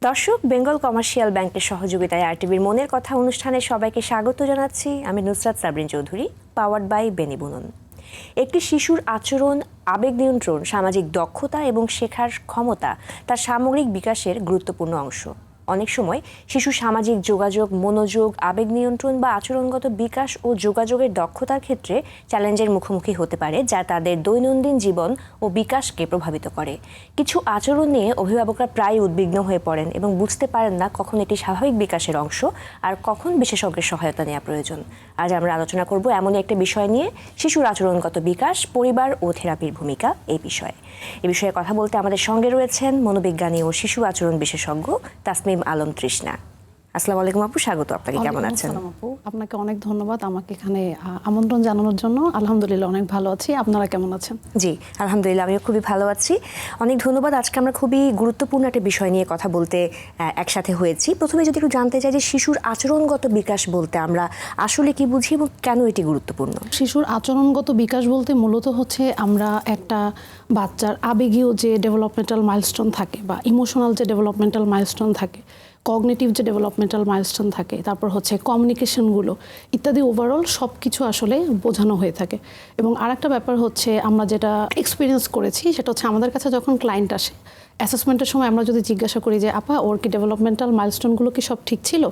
দর্শক, বেঙ্গল কমার্শিয়াল ব্যাংকের সহযোগিতায় আরটিভির মনের কথা অনুষ্ঠানে সবাইকে স্বাগত জানাচ্ছি। আমি নুসরাত সাবরিন চৌধুরী, পাওয়ার্ড বাই বেনি বুনন। একটি শিশুর আচরণ, আবেগ নিয়ন্ত্রণ, সামাজিক দক্ষতা এবং শেখার ক্ষমতা তার সামগ্রিক বিকাশের গুরুত্বপূর্ণ অংশ। অনেক সময় শিশু সামাজিক যোগাযোগ, মনোযোগ, আবেগ নিয়ন্ত্রণ বা আচরণগত বিকাশ ও যোগাযোগের দক্ষতার ক্ষেত্রে চ্যালেঞ্জের মুখোমুখি হতে পারে, যা তাদের দৈনন্দিন জীবন ও বিকাশকে প্রভাবিত করে। কিছু আচরণ নিয়ে অভিভাবকরা প্রায় উদ্বিগ্ন হয়ে পড়েন এবং বুঝতে পারেন না কখন এটি স্বাভাবিক বিকাশের অংশ আর কখন বিশেষজ্ঞের সহায়তা নেওয়া প্রয়োজন। আজ আমরা আলোচনা করব এমনই একটা বিষয় নিয়ে, শিশুর আচরণগত বিকাশ, পরিবার ও থেরাপির ভূমিকা এই বিষয়ে কথা বলতে আমাদের সঙ্গে রয়েছেন মনোবিজ্ঞানী ও শিশু আচরণ বিশেষজ্ঞ তাসমিম আলম তৃষ্ণা। আসসালামু আলাইকুম আপু, স্বাগত আপনাকে। কেমন আছেন? আপনাকে অনেক ধন্যবাদ আমাকে এখানে আমন্ত্রণ জানানোর জন্য। আলহামদুলিল্লাহ অনেক ভালো আছি, আপনারা কেমন আছেন? জি আলহামদুলিল্লাহ, আমিও খুবই ভালো আছি। অনেক ধন্যবাদ। আজকে আমরা খুবই গুরুত্বপূর্ণ একটা বিষয় নিয়ে কথা বলতে একসাথে হয়েছি। প্রথমে যদি একটু জানতে চাই যে শিশুর আচরণগত বিকাশ বলতে আমরা আসলে কি বুঝি এবং কেন এটি গুরুত্বপূর্ণ? শিশুর আচরণগত বিকাশ বলতে মূলত হচ্ছে আমরা একটা বাচ্চার আবেগীয় যে ডেভেলপমেন্টাল মাইলস্টোন থাকে বা ইমোশনাল যে ডেভেলপমেন্টাল মাইলস্টোন থাকে, কগনিটিভ যে ডেভেলপমেন্টাল মাইলস্টোন থাকে, তারপর হচ্ছে কমিউনিকেশনগুলো ইত্যাদি, ওভারঅল সব কিছু আসলে বোঝানো হয়ে থাকে। এবং আরেকটা ব্যাপার হচ্ছে আমরা যেটা এক্সপিরিয়েন্স করেছি সেটা হচ্ছে আমাদের কাছে যখন ক্লায়েন্ট আসে অ্যাসেসমেন্টের সময় আমরা যদি জিজ্ঞাসা করি যে আপা ওর কি ডেভেলপমেন্টাল মাইলস্টোনগুলো কি সব ঠিক ছিল,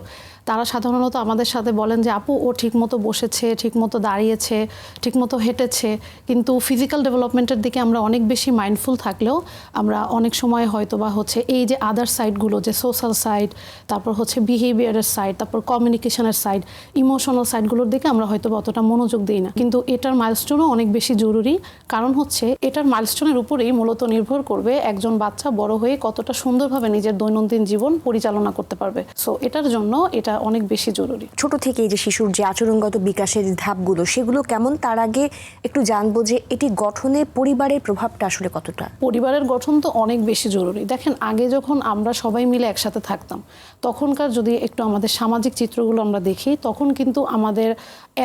তারা সাধারণত আমাদের সাথে বলেন যে আপু ও ঠিকমতো বসেছে, ঠিকমতো দাঁড়িয়েছে, ঠিকমতো হেঁটেছে, কিন্তু ফিজিক্যাল ডেভেলপমেন্টের দিকে আমরা অনেক বেশি মাইন্ডফুল থাকলেও আমরা অনেক সময় হয়তো বা হচ্ছে এই যে আদার সাইডগুলো, যে সোশ্যাল সাইড, তারপর হচ্ছে বিহেভিয়ারের সাইড, তারপর কমিউনিকেশনের সাইড, ইমোশনাল সাইডগুলোর দিকে আমরা হয়তো বা অতটা মনোযোগ দিই না। কিন্তু এটার মাইলস্টোনও অনেক বেশি জরুরি, কারণ হচ্ছে এটার মাইলস্টোনের উপরেই মূলত নির্ভর করবে একজন বাচ্চা বড় হয়ে কতটা সুন্দরভাবে নিজের দৈনন্দিন জীবন পরিচালনা করতে পারবে। সো এটার জন্য এটা অনেক বেশি জরুরি। ছোট থেকে যে শিশুর যে আচরণগত বিকাশের ধাপগুলো, সেগুলো কেমন, তার আগে একটু জানবো যে এটি গঠনে পরিবারের প্রভাবটা আসলে কতটা? পরিবারের গঠন তো অনেক বেশি জরুরি। দেখেন, আগে যখন আমরা সবাই মিলে একসাথে থাকতাম তখনকার যদি একটু আমাদের সামাজিক চিত্রগুলো আমরা দেখি, তখন কিন্তু আমাদের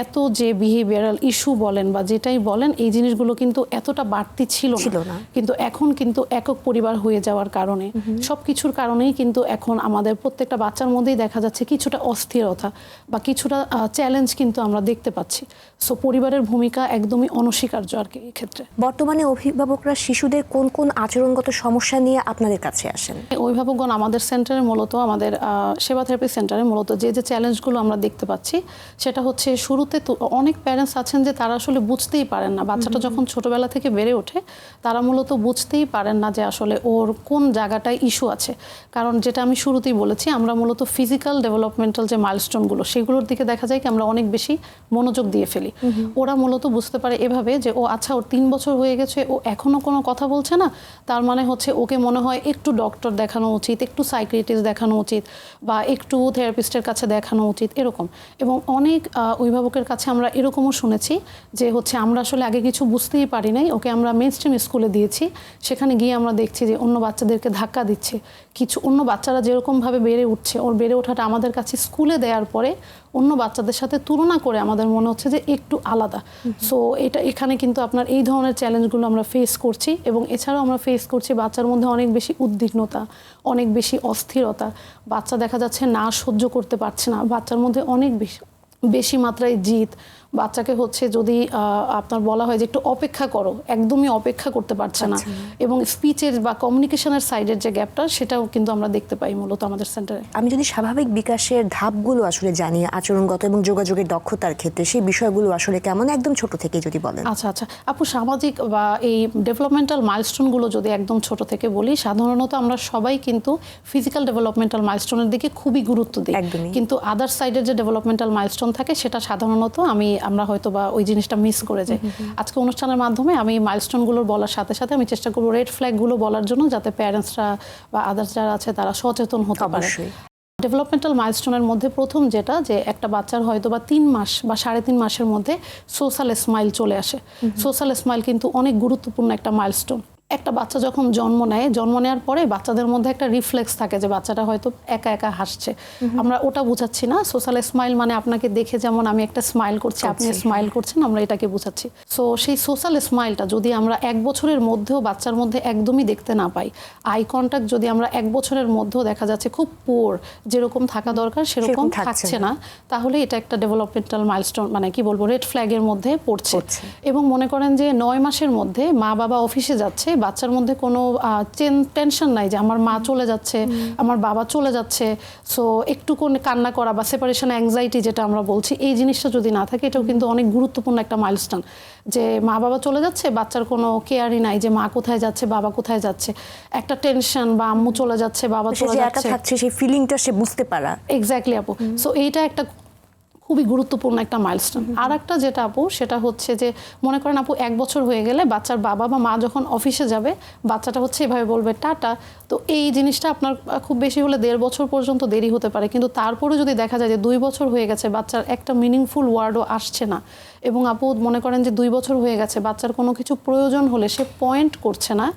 এত যে বিহেভিয়ারাল ইস্যু বলেন বা যেটাই বলেন, এই জিনিসগুলো কিন্তু এতটা বাড়তি ছিল না। কিন্তু এখন কিন্তু একক পরিবার হয়ে যাওয়ার কারণে, সব কিছুর কারণেই কিন্তু এখন আমাদের প্রত্যেকটা বাচ্চার মধ্যেই দেখা যাচ্ছে কিছুটা অস্থিরতা বা কিছুটা চ্যালেঞ্জ কিন্তু আমরা দেখতে পাচ্ছি। সো পরিবারের ভূমিকা একদমই অনস্বীকার্য আর কি এই ক্ষেত্রে। বর্তমানে অভিভাবকরা শিশুদের কোন কোন আচরণগত সমস্যা নিয়ে আপনাদের কাছে আসেন? অভিভাবকগণ আমাদের সেন্টারে মূলত, আমাদের সেবা থেরাপি সেন্টারে মূলত যে চ্যালেঞ্জগুলো আমরা দেখতে পাচ্ছি সেটা হচ্ছে, শুরুতে তো অনেক প্যারেন্টস আছেন যে তারা আসলে বুঝতেই পারেন না, বাচ্চাটা যখন ছোটবেলা থেকে বেড়ে ওঠে তারা মূলত বুঝতেই পারেন না যে আসলে ওর কোন জায়গাটায় ইস্যু আছে। কারণ যেটা আমি শুরুতেই বলেছি, আমরা মূলত ফিজিক্যাল ডেভেলপমেন্টাল যে মাইলস্টোনগুলো সেগুলোর দিকে দেখা যায় কি আমরা অনেক বেশি মনোযোগ দিয়ে ফেলি। ওরা মূলত বুঝতে পারে এভাবে যে ও আচ্ছা, ওর 3 বছর হয়ে গেছে, ও এখনো কোনো কথা বলছে না, তার মানে হচ্ছে ওকে মনে হয় একটু ডক্টর দেখানো উচিত, একটু সাইকিয়াট্রিস্ট দেখানো উচিত বা একটু থেরাপিস্টের কাছে দেখানো উচিত, এরকম। এবং অনেক অভিভাবকের কাছে আমরা এরকমও শুনেছি যে হচ্ছে আমরা আসলে আগে কিছু বুঝতেই পারি নাই, ওকে আমরা মেইনস্ট্রিম স্কুলে দিয়েছি, সেখানে গিয়ে আমরা দেখছি যে অন্য বাচ্চাদেরকে ধাক্কা দিচ্ছে, কিছু অন্য বাচ্চারা যেরকমভাবে বেড়ে উঠছে, ওর বেড়ে ওঠাটা আমাদের কাছে স্কুলে দেওয়ার পরে অন্য বাচ্চাদের সাথে তুলনা করে আমাদের মনে হচ্ছে যে একটু আলাদা। সো এখানে কিন্তু আপনার এই ধরনের চ্যালেঞ্জগুলো আমরা ফেস করছি। এবং এছাড়াও আমরা ফেস করছি বাচ্চার মধ্যে অনেক বেশি উদ্বিগ্নতা, অনেক বেশি অস্থিরতা, বাচ্চা দেখা যাচ্ছে না সহ্য করতে পারছে না, বাচ্চার মধ্যে অনেক বেশি মাত্রায় জিদ, বাচ্চাকে হচ্ছে যদি আপনার বলা হয় যে একটু অপেক্ষা করো, একদমই অপেক্ষা করতে পারছে না। এবং স্পিচের বা কমিউনিকেশনের সাইডের যে গ্যাপটা, সেটাও কিন্তু আমরা দেখতে পাই মূলত আমাদের সেন্টারে। আমি যদি স্বাভাবিক বিকাশের ধাপগুলো আসলে জানি আচরণগত এবং যোগাযোগের দক্ষতার ক্ষেত্রে, সেই বিষয়গুলো আসলে কেমন, একদম ছোট থেকে যদি বলেন। আচ্ছা, আপু, সামাজিক বা এই ডেভেলপমেন্টাল মাইলস্টোনগুলো যদি একদম ছোট থেকে বলি, সাধারণত আমরা সবাই কিন্তু ফিজিক্যাল ডেভেলপমেন্টাল মাইলস্টোনের দিকে খুবই গুরুত্ব দিই, কিন্তু আদার সাইডের যে ডেভেলপমেন্টাল মাইলস্টোন থাকে সেটা সাধারণত আমরা হয়তো বা ওই জিনিসটা মিস করে যাই। আজকে অনুষ্ঠানের মাধ্যমে আমি মাইলস্টোনগুলোর বলার সাথে সাথে আমি চেষ্টা করবো রেড ফ্ল্যাগগুলো বলার জন্য, যাতে প্যারেন্টসরা বা আদার্স যারা আছে তারা সচেতন হতে পারে। ডেভেলপমেন্টাল মাইলস্টোনের মধ্যে প্রথম যেটা, যে একটা বাচ্চার হয়তো বা 3 মাস বা 3.5 মাসের মধ্যে সোশ্যাল স্মাইল চলে আসে। সোশ্যাল স্মাইল কিন্তু অনেক গুরুত্বপূর্ণ একটা মাইলস্টোন। একটা বাচ্চা যখন জন্ম নেওয়ার পরে বাচ্চাদের মধ্যে একটা রিফ্লেক্স থাকে যে বাচ্চাটা হয়তো একা একা হাসছে, আমরা ওটা বোঝাচ্ছি না। সোশ্যাল স্মাইল মানে আপনাকে দেখে যেমন আমি একটা স্মাইল করছি, আপনি স্মাইল করছেন, আমরা এটাকে বোঝাচ্ছি। সো সেই সোশ্যাল স্মাইলটা যদি আমরা 1 বছরের মধ্যেও বাচ্চার মধ্যে একদমই দেখতে না পাই, আই কন্ট্যাক্ট যদি আমরা 1 বছরের মধ্যেও দেখা যাচ্ছে খুব পুয়ার, যেরকম থাকা দরকার সেরকম থাকছে না, তাহলে এটা একটা ডেভেলপমেন্টাল মাইলস্টোন, মানে কি বলবো, রেড ফ্ল্যাগের মধ্যে পড়ছে। এবং মনে করেন যে 9 মাসের মধ্যে মা বাবা অফিসে যাচ্ছে, বাচ্চার মধ্যে কোনো টেনশন নাই যে আমার মা চলে যাচ্ছে, আমার বাবা চলে যাচ্ছে, সো একটু কান্না করা বা সেপারেশন অ্যাংজাইটি যেটা আমরা বলছি, এই জিনিসটা যদি না থাকে, এটাও কিন্তু অনেক গুরুত্বপূর্ণ একটা মাইলস্টোন। যে মা বাবা চলে যাচ্ছে, বাচ্চার কোনো কেয়ারই নাই যে মা কোথায় যাচ্ছে, বাবা কোথায় যাচ্ছে, একটা টেনশন বা আম্মু চলে যাচ্ছে, বাবা চলে যাচ্ছে, সেই ফিলিংটা সে বুঝতে পারা। এক্স্যাক্টলি আপু। সো এইটা একটা খুবই গুরুত্বপূর্ণ একটা মাইলস্টোন। আর একটা যেটা আপু, সেটা হচ্ছে যে মনে করেন আপু 1 বছর হয়ে গেলে বাচ্চার বাবা বা মা যখন অফিসে যাবে, বাচ্চাটা হচ্ছে এভাবে বলবে টাটা। তো এই জিনিসটা আপনার খুব বেশি হলে 1.5 বছর পর্যন্ত দেরি হতে পারে, কিন্তু তারপরে যদি দেখা যায় যে 2 বছর হয়ে গেছে, বাচ্চার একটা মিনিংফুল ওয়ার্ডও আসছে না, এবং আপু মনে করেন যে 2 বছর হয়ে গেছে, বাচ্চার কোনো কিছু প্রয়োজন হলে সে পয়েন্ট করছে না,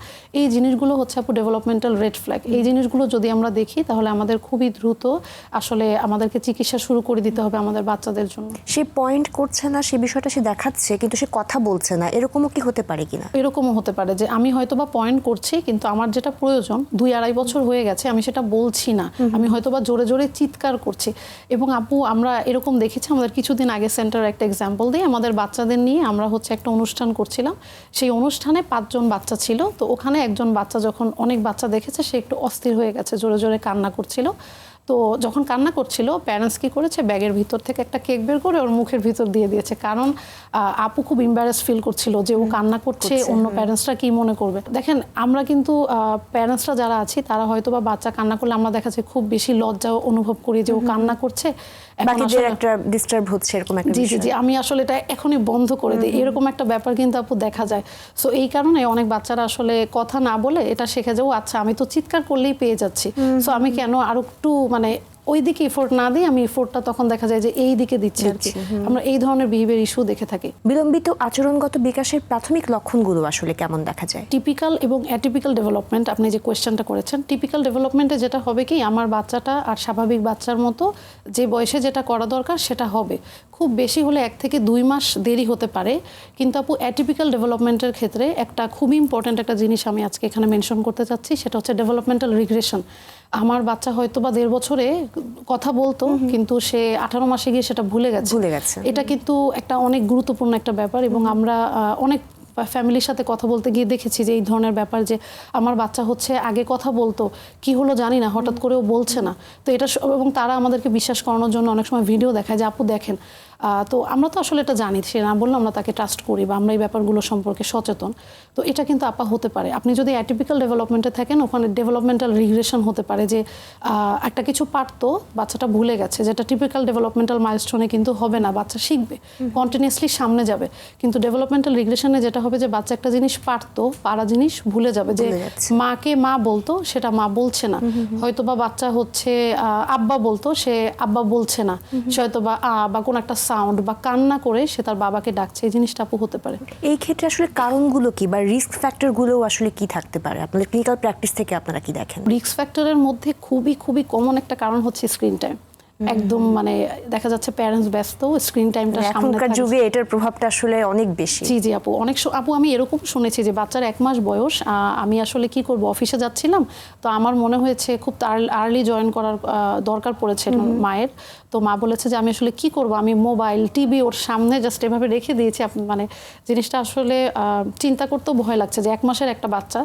এই জিনিসগুলো হচ্ছে আপু ডেভেলপমেন্টাল রেড ফ্ল্যাগ। এই জিনিসগুলো যদি আমরা দেখি, তাহলে আমাদের খুবই দ্রুত আসলে আমাদেরকে চিকিৎসা শুরু করে দিতে হবে আমাদের বাচ্চাদের জন্য। সে পয়েন্ট করছে না, সে বিষয়টা সে দেখাচ্ছে, কিন্তু সে কথা বলছে না, এরকমও কি হতে পারে কিনা? এরকমও হতে পারে যে আমি হয়তো বা পয়েন্ট করছি, কিন্তু আমার যেটা প্রয়োজন 2-2.5 বছর হয়ে গেছে, আমি সেটা বলছি না, আমি হয়তো বা জোরে জোরে চিৎকার করছি। এবং আপু আমরা এরকম দেখেছি, আমাদের কিছুদিন আগে সেন্টারে একটা এক্সাম্পল দিই, আমাদের বাচ্চাদের নিয়ে আমরা হচ্ছে একটা অনুষ্ঠান করছিলাম, সেই অনুষ্ঠানে 5 জন বাচ্চা ছিল। তো ওখানে একজন বাচ্চা যখন অনেক বাচ্চা দেখেছে, সে একটু অস্থির হয়ে গেছে, জোরে জোরে কান্না করছিল। তো যখন কান্না করছিল, প্যারেন্টস কি করেছে, ব্যাগের ভিতর থেকে একটা কেক বের করে ওর মুখের ভিতর দিয়ে দিয়েছে, কারণ আপু খুব এম্বারেস ফিল করছিল যে ও কান্না করছে, অন্য প্যারেন্টসরা কি মনে করবে। দেখেন, আমরা কিন্তু প্যারেন্টসরা যারা আছি, তারা হয়তো বা বাচ্চা কান্না করলে আমরা দেখা যায় খুব বেশি লজ্জা অনুভব করি যে ও কান্না করছে, বাকিদের একটা ডিস্টার্ব হচ্ছে, এরকম একটা জি জি জি, আমি আসলে এটা এখনই বন্ধ করে দিই, এরকম একটা ব্যাপার কিন্তু আপু দেখা যায়। সো এই কারণে অনেক বাচ্চারা আসলে কথা না বলে এটা শিখে যাও, আচ্ছা আমি তো চিৎকার করলেই পেয়ে যাচ্ছি, সো আমি কেন আরো একটু মানে ওই দিকে এফোর্ট না দিই, আমি এফোর্টটা তখন দেখা যায় যে এই দিকে দিচ্ছি আর কি। আমরা এই ধরনের বিহেভিয়ার ইস্যু দেখে থাকি। বিলম্বিত আচরণগত বিকাশের প্রাথমিক লক্ষণগুলো আসলে কেমন দেখা যায়? টিপিক্যাল এবং অ্যাটিপিক্যাল ডেভেলপমেন্ট, আপনি যে কোয়েশ্চেনটা করেছেন, টিপিক্যাল ডেভেলপমেন্টে যেটা হবে কি, আমার বাচ্চাটা আর স্বাভাবিক বাচ্চার মতো যে বয়সে যেটা করা দরকার সেটা হবে, খুব বেশি হলে 1 থেকে 2 মাস দেরি হতে পারে। কিন্তু আপু অ্যাটিপিক্যাল ডেভেলপমেন্টের ক্ষেত্রে একটা খুবই ইম্পর্ট্যান্ট একটা জিনিস আমি আজকে এখানে মেনশন করতে চাচ্ছি, সেটা হচ্ছে ডেভেলপমেন্টাল রিগ্রেশন। আমার বাচ্চা হয়তো বা 1.5 বছরে কথা বলতো, কিন্তু সে 18 মাসে গিয়ে সেটা ভুলে গেছে। এটা কিন্তু একটা অনেক গুরুত্বপূর্ণ একটা ব্যাপার, এবং আমরা অনেক ফ্যামিলির সাথে কথা বলতে গিয়ে দেখেছি যে এই ধরনের ব্যাপার, যে আমার বাচ্চা হচ্ছে আগে কথা বলতো, কি হলো জানি না, হঠাৎ করেও বলছে না। তো এটা, এবং তারা আমাদেরকে বিশ্বাস করানোর জন্য অনেক সময় ভিডিও দেখায় যে আপু দেখেন। তো আমরা তো আসলে এটা জানি, সে না বললে আমরা তাকে ট্রাস্ট করি বা আমরা এই ব্যাপারগুলো সম্পর্কে সচেতন। তো এটা কিন্তু আপা হতে পারে, আপনি যদি অ্যাটিপিক্যাল ডেভেলপমেন্টে থাকেন, ওখানে ডেভেলপমেন্টাল রিগ্রেশন হতে পারে, যে একটা কিছু পারতো, বাচ্চাটা ভুলে গেছে, যেটা টিপিক্যাল ডেভেলপমেন্টাল মাইলস্টোনে কিন্তু হবে না, বাচ্চা শিখবে, কন্টিনিউয়াসলি সামনে যাবে। কিন্তু ডেভেলপমেন্টাল রিগ্রেশনে যেটা হবে যে বাচ্চা একটা জিনিস পারতো, পারা জিনিস ভুলে যাবে, যে মাকে মা বলতো সেটা মা বলছে না, হয়তো বা বাচ্চা হচ্ছে আব্বা বলতো, সে আব্বা বলছে না, সে হয়তো বা কোন একটা সাউন্ড বা কান্না করে সে তার বাবাকে ডাকছে, এই জিনিসটা আপু হতে পারে। এই ক্ষেত্রে আসলে কারণগুলো কি বা রিস্ক ফ্যাক্টরগুলো আসলে কি থাকতে পারে, আপনাদের ক্লিনিক্যাল প্র্যাকটিস থেকে আপনারা কি দেখেন? রিস্ক ফ্যাক্টরের মধ্যে খুবই খুবই কমন একটা কারণ হচ্ছে স্ক্রিন টাইম। একদম মানে দেখা যাচ্ছে প্যারেন্টস ব্যস্ত, স্ক্রিন টাইমটা এখনকার যুগে এটার প্রভাবটা আসলে অনেক বেশি। জি জি আপু, আপু আমি এরকম শুনেছি যে বাচ্চার 1 মাস বয়স, আমি আসলে কি করব, অফিসে যাচ্ছিলাম, তো আমার মনে হয়েছে খুব আর্লি জয়েন করার দরকার পড়েছে মায়ের। তো মা বলেছে যে আমি আসলে কি করব, আমি মোবাইল টিভি ওর সামনে জাস্ট এভাবে রেখে দিয়েছি। মানে জিনিসটা আসলে চিন্তা করতেও ভয় লাগছে যে 1 মাসের একটা বাচ্চা,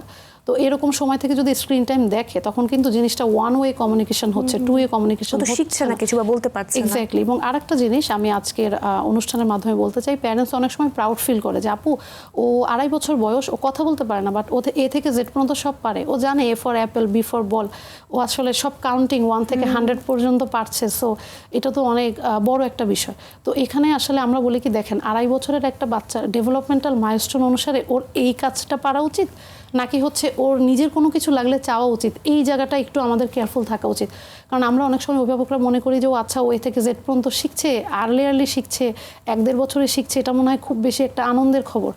তো এরকম সময় থেকে যদি স্ক্রিন টাইম দেখে, তখন কিন্তু জিনিসটা 1 ওয়ে কমিউনিকেশন হচ্ছে, 2 ওয়ে কমিউনিকেশন হচ্ছে, শিখছে না কিছু বা বলতে পারছে না। এক্স্যাক্টলি। এবং আরেকটা জিনিস আমি আজকের অনুষ্ঠানের মাধ্যমে বলতে চাই, প্যারেন্টস অনেক সময় প্রাউড ফিল করে যে আপু ও 2.5 বছর বয়স, ও কথা বলতে পারে না, বাট ও এ থেকে জেড পর্যন্ত সব পারে, ও জানে A for apple, B for ball, ও আসলে সব কাউন্টিং 1 থেকে 100 পর্যন্ত পারছে। সো এটা তো অনেক বড় একটা বিষয়। তো এখানে আসলে আমরা বলি কি, দেখেন 2.5 বছরের একটা বাচ্চা ডেভেলপমেন্টাল মাইলস্টোন অনুসারে ওর এই কাজটা পারা উচিত, নাকি হচ্ছে ওর নিজের কোনো কিছু লাগলে চাওয়া উচিত, এই জায়গাটা একটু আমাদের কেয়ারফুল থাকা উচিত। কারণ আমরা অনেক সময় অভিভাবকরা মনে করি যে ও আচ্ছা ওই থেকে জেড পর্যন্ত শিখছে, আর্লি শিখছে, 1-1.5 বছরে শিখছে, এটা মনে হয় খুব বেশি একটা আনন্দের খবর।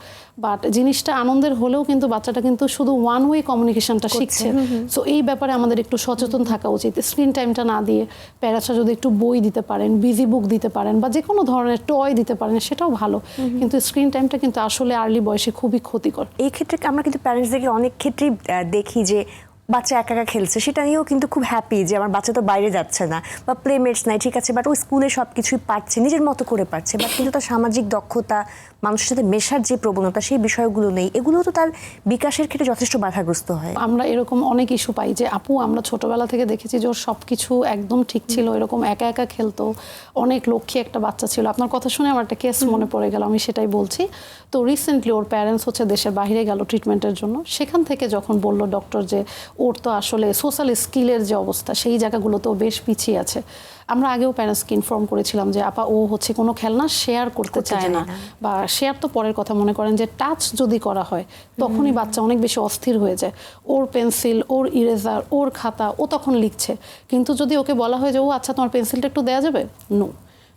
বাট জিনিসটা আনন্দের হলেও কিন্তু বাচ্চাটা কিন্তু শুধু ওয়ান ওয়ে কমিউনিকেশনটা শিখছে। সো এই ব্যাপারে আমাদের একটু সচেতন থাকা উচিত। স্ক্রিন টাইমটা না দিয়ে প্যারেন্টসরা যদি একটু বই দিতে পারেন, বিজি বুক দিতে পারেন, বা যে কোনো ধরনের টয় দিতে পারেন, সেটাও ভালো। কিন্তু স্ক্রিন টাইমটা কিন্তু আসলে আর্লি বয়সে খুবই ক্ষতিকর। এই ক্ষেত্রে আমরা কিন্তু প্যারেন্টসদেরকে অনেক ক্ষেত্রেই দেখি যে বাচ্চা একা একা খেলছে, সেটা নিয়েও কিন্তু খুব হ্যাপি যে আমার বাচ্চা তো বাইরে যাচ্ছে না বা প্লেমেটস নাই, ঠিক আছে, বাট ও স্কুলে সব কিছুই পারছে, নিজের মতো করে পারছে, বাট কিন্তু তার সামাজিক দক্ষতা, মানুষের সাথে মেশার যে প্রবণতা, সেই বিষয়গুলো নেই। এগুলো তো তার বিকাশের ক্ষেত্রে যথেষ্ট বাধাগ্রস্ত হয়। আমরা এরকম অনেক ইস্যু পাই যে আপু আমরা ছোটবেলা থেকে দেখেছি যে ওর সব কিছু একদম ঠিক ছিল, এরকম একা একা খেলতো, অনেক লক্ষ্মী একটা বাচ্চা ছিল। আপনার কথা শুনে আমার একটা কেস মনে পড়ে গেল, আমি সেটাই বলছি। তো রিসেন্টলি ওর প্যারেন্টস হচ্ছে দেশের বাইরে গেল ট্রিটমেন্টের জন্য। সেখান থেকে যখন বলল ডক্টর যে ওর তো আসলে সোশ্যাল স্কিলের যে অবস্থা, সেই জায়গাগুলোতেও বেশ পিছিয়ে আছে। আমরা আগেও প্যারেন্টসকে ইনফর্ম করেছিলাম যে আপা ও হচ্ছে কোনো খেলনা শেয়ার করতে চায় না, বা শেয়ার তো পরের কথা, মনে করেন যে টাচ যদি করা হয় তখনই বাচ্চা অনেক বেশি অস্থির হয়ে যায়। ওর পেন্সিল, ওর ইরেজার, ওর খাতা, ও তখন লিখছে। কিন্তু যদি ওকে বলা হয় যে ও আচ্ছা তোমার পেন্সিলটা একটু দেওয়া যাবে, নো।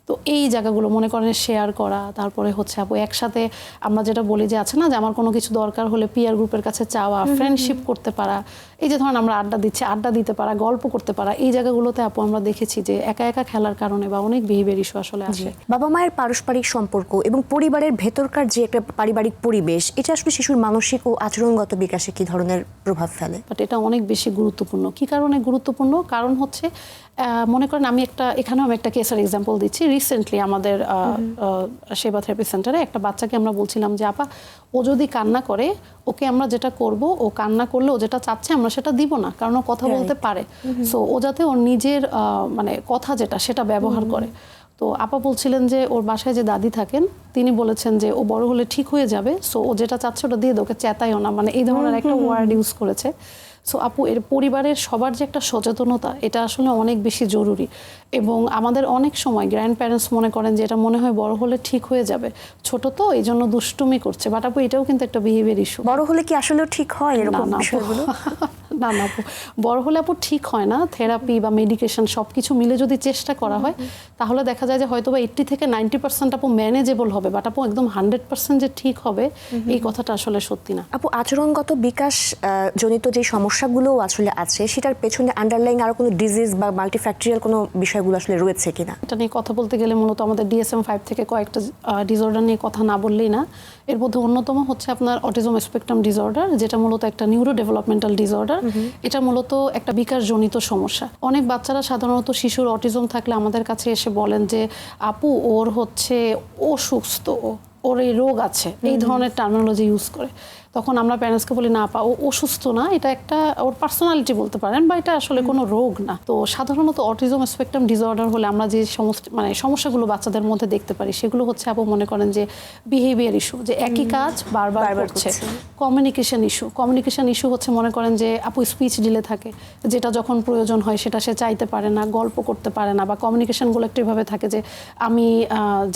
তো এই জায়গাগুলো মনে করেন শেয়ার করা, তারপরে হচ্ছে আপু একসাথে আমরা যেটা বলি যে আছে না যে আমার কোনো কিছু দরকার হলে পিয়ার গ্রুপের কাছে চাওয়া, ফ্রেন্ডশিপ করতে পারা, এই যে ধরেন আমরা আড্ডা দিচ্ছি, আড্ডা দিতে পারা, গল্প করতে পারা, এই জায়গাগুলোতে আপু আমরা দেখেছি যে একা একা খেলার কারণে বা অনেক বিহেভিয়ার ইস্যু আসলে আসে। বাবা মায়ের পারস্পরিক সম্পর্ক এবং পরিবারের ভেতরকার যে একটা পারিবারিক পরিবেশ, এটা আসলে শিশুর মানসিক ও আচরণগত বিকাশে কি ধরনের প্রভাব ফেলে? বাট এটা অনেক বেশি গুরুত্বপূর্ণ। কি কারণে গুরুত্বপূর্ণ? কারণ হচ্ছে মনে করেন এখানেও আমি একটা কেসের এক্সাম্পল দিচ্ছি। রিসেন্টলি আমাদের সেবা থেরাপি সেন্টারে একটা বাচ্চাকে আমরা বলছিলাম যে আপা ও যদি কান্না করে, ওকে আমরা যেটা করব, ও কান্না করলে ও যেটা চাচ্ছে আমরা সেটা দিব না, কারণ ও কথা বলতে পারে। সো ও যাতে ওর নিজের মানে কথা যেটা সেটা ব্যবহার করে। তো আপা বলছিলেন যে ওর বাসায় যে দাদি থাকেন, তিনি বলেছেন যে ও বড় হলে ঠিক হয়ে যাবে, সো ও যেটা চাচ্ছে ওটা দিয়ে দাও, ওকে চেতাইও না, মানে এই ধরনের একটা ওয়ার্ড ইউজ করেছে। সো আপু এর পরিবারের সবার যে একটা সচেতনতা, এটা আসলে অনেক বেশি জরুরি। এবং আমাদের অনেক সময় গ্র্যান্ড প্যারেন্টস মনে করেন যে এটা মনে হয় বড় হলে ঠিক হয়ে যাবে, ছোট তো এই জন্য দুষ্টুমি করছে, বাট আপু এটাও কিন্তু একটা বিহেভিয়ার ইস্যু। বড় হলে কি আসলেও ঠিক হয় এরকম বিষয়গুলো? না আপু, বড় হলে আপু ঠিক হয় না। থেরাপি বা মেডিকেশন সব কিছু মিলে যদি চেষ্টা করা হয়, তাহলে দেখা যায় যে হয়তো বা 80 থেকে 90% আপু ম্যানেজেবল হবে, বাট আপু একদম 100% যে ঠিক হবে এই কথাটা আসলে সত্যি না। আপু আচরণগত বিকাশ জনিত যে সমস্যাগুলো আসলে আছে, সেটার পেছনে আন্ডারলাইং আরো কোনো ডিজিজ বা মাল্টিফ্যাক্টরিয়াল কোনো বিষয়গুলো আসলে রয়েছে কিনা? এটা নিয়ে কথা বলতে গেলে মূলত আমাদের DSM-5 থেকে কয়েকটা ডিসঅর্ডার নিয়ে কথা না বললেই না। এর মধ্যে অন্যতম হচ্ছে আপনার অটিজম স্পেকট্রাম ডিসঅর্ডার, যেটা মূলত একটা নিউরো ডেভেলপমেন্টাল ডিসঅর্ডার। এটা মূলত একটা বিকাশজনিত সমস্যা। অনেক বাচ্চারা সাধারণত শিশুর অটিজম থাকলে আমাদের কাছে এসে বলেন যে আপু ওর হচ্ছে অসুস্থ, ওর এই রোগ আছে, এই ধরনের টার্মিনোলজি ইউজ করে। তখন আমরা প্যারেন্টসকে বলি না আপা ও অসুস্থ না, এটা একটা ওর পার্সোনালিটি বলতে পারেন, বা এটা আসলে কোনো রোগ না। তো সাধারণত অটিজম স্পেকট্রাম ডিসঅর্ডার হলে আমরা যে সমস্যাগুলো বাচ্চাদের মধ্যে দেখতে পারি, সেগুলো হচ্ছে আপু মনে করেন যে বিহেভিয়ার ইস্যু, যে একই কাজ বারবার করছে। কমিউনিকেশন ইস্যু হচ্ছে মনে করেন যে আপু স্পিচ ডিলে থাকে, যেটা যখন প্রয়োজন হয় সেটা সে চাইতে পারে না, গল্প করতে পারে না, বা কমিউনিকেশনগুলো একটু এভাবে থাকে যে আমি